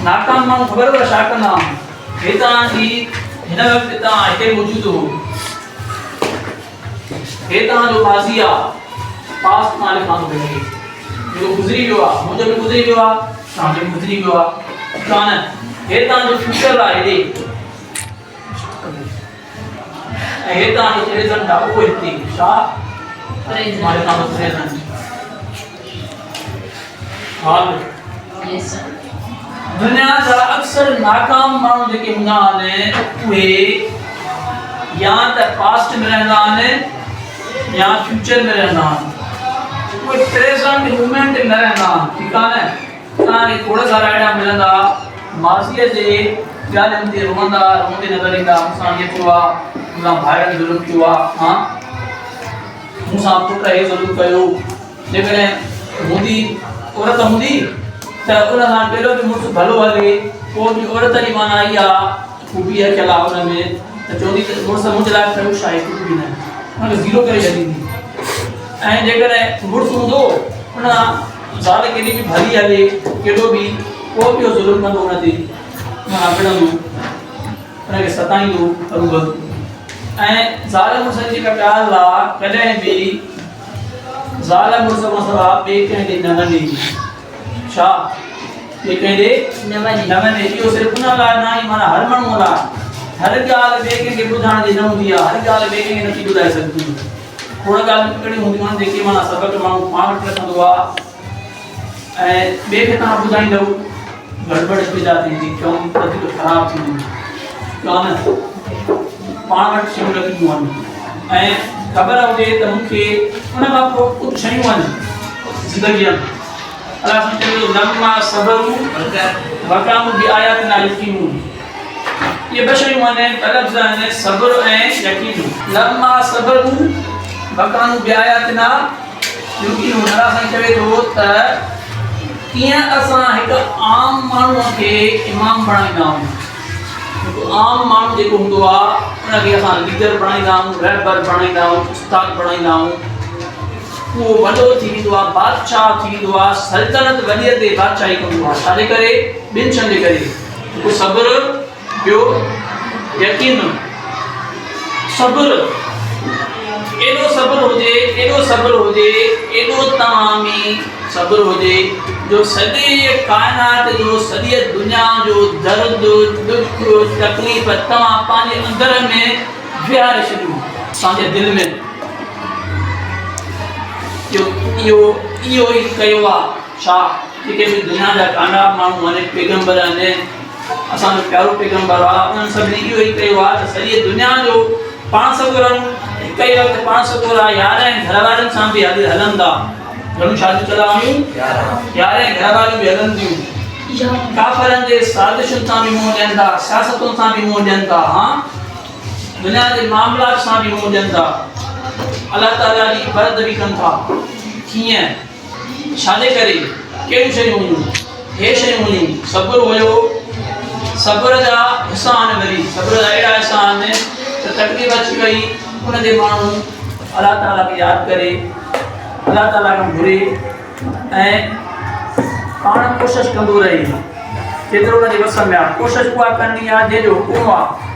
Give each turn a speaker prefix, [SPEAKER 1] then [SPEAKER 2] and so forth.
[SPEAKER 1] नाकाम माण्हू ख़बर अथव छा कंदा हितां जी हिन वक़्तु हितां हिते मौजूदु हो हितां जो माज़ी आहे पास्ट मां लिखां थो पई जेको गुज़री वियो आहे मुंहिंजो बि गुज़री वियो आहे तव्हांजो बि गुज़री वियो आहे कान हितां जो फ्यूचर आहे हेॾे ऐं हितां जो प्रेज़ेंट आहे उहो हिते छा मां लिखां थो प्रेज़ेंट हाल दुनिया जा अक्सर नाकाम माण्हू जेके हूंदा आहिनि उहे या त पास्ट में रहंदा आहिनि या फ्यूचर में रहंदा आहिनि उहे प्रेज़ेंट मूमेंट में न रहंदा आहिनि ठीकु आहे न तव्हांखे खोड़ सारा अहिड़ा मिलंदा माज़ीअ जे ॻाल्हियुनि ते रोअंदा रोअंदे नज़र ईंदा मूंसां ईअं थियो आहे मूंसां भाइरनि ज़ुल्म थियो आहे हा मूंसां पुट हे ज़ुल्म कयो जेकॾहिं हूंदी औरत हूंदी त उन सां कहिड़ो बि मुड़ुसु भलो हले पोइ बि औरत जी माना आई आहे ख़ूबी रखियल आहे हुन में त चवंदी त मुड़ुसु मुंहिंजे लाइ कयो छा आहे कुझु बि न हुनखे ज़ीरो करे छॾींदी ऐं जेकॾहिं मुड़ुसु हूंदो उन ज़ाल केॾी बि भली हले केॾो बि पोइ बि ज़ुल्म कंदो हुन ते हुन खां विढ़ंदो हुनखे सताईंदो हरू ऐं ज़ाल मुड़ुसनि जी जेका ॻाल्हि आहे कॾहिं बि ज़ाल मुड़ुस मसला ॿिए कंहिं ॾे न वञे छा ॿिए कंहिं ॾे न वञे इहो सिर्फ़ु उन लाइ न ई माना हर माण्हूअ लाइ हर ॻाल्हि ॿिए कंहिंखे ॿुधाइण जी न हूंदी आहे हर ॻाल्हि ॿिए कंहिंखे नथी ॿुधाए सघंदी खोड़ ॻाल्हियूं कहिड़ियूं हूंदियूं आहिनि जेके माना सबक़ु माण्हू पाण वटि रखंदो आहे ऐं ॿिए खे तव्हां ॿुधाईंदव गड़बड़ पैदा थींदी चवनि वधीक ख़राबु थींदी कान पाण वटि शयूं रखंदियूं आहिनि ऐं ख़बर हुजे त मूंखे उन खां पोइ कुझु शयूं आहिनि ज़िंदगीअ में अलाह चयो लम्मा सबरू वकामु बि आयातिना यकीनून ये ॿ शयूं आहिनि लफ़्ज़ आहिनि सब्र ऐं यकीन लम्मा सबरू वकामु बि आयातिना यकीनून अलाह चवे थो त कीअं असां हिकु आम माण्हूअ खे इमाम बणाईंदा आहियूं हिकु आम माण्हू जेको हूंदो आहे उनखे असां लीडर बणाईंदा आहियूं रहबर बणाईंदा आहियूं उस्ताद बणाईंदा आहियूं उहो वॾो थी वेंदो आहे बादशाह थी वेंदो आहे सल्तनत वॾीअ ते बादशाही कंदो आहे छाजे करे ॿिनि शयुनि जे करे हिकु सब्र ॿियो यकीन सब्र एॾो सब्र हुजे एॾो तमामी सब्र हुजे जो सॼे काइनात जो सॼी दुनिया जो दर्द दुख तकलीफ़ तव्हां पंहिंजे अंदर में विहारे छॾियो असांजे दिलि में इहो ई कयो आहे छा जेके बि दुनिया जा कामयाब माण्हू आहिनि पैगंबर आहिनि असांजो प्यारो पैगंबर आहे उन्हनि सभिनी इहो ई कयो आहे त सॼी दुनिया जो पाण सगुरनि हिकु ई वक़्तु पाण सगुर आहे यारहें घर वारनि सां बि हलंदा घणियूं शादियूं कंदा आहियूं 11 घर वारियूं बि हलंदियूं काफ़रनि जे साज़िशुनि सां बि मुंहुं ॾियनि था सियासतुनि सां बि मुंहुं ॾियनि था हा दुनिया जे मामलात सां बि मुंहुं ॾियनि था अल्लाह ताला जी इबादत बि कनि था कीअं छाजे करे कहिड़ियूं शयूं हुयूं हे शयूं हुयूं सब्र हुयो सब्र जा हिसा आहिनि वरी सब्र जा अहिड़ा हिसा आहिनि त तकलीफ़ अची वई उनजे माण्हू अल्लाह ताला खे यादि करे अल्लाह ताला खां घुरे ऐं पाण कोशिशि कंदो रहे जेतिरो उनजे वस में आहे कोशिशि उहा करणी आहे जंहिंजो हुकुम आहे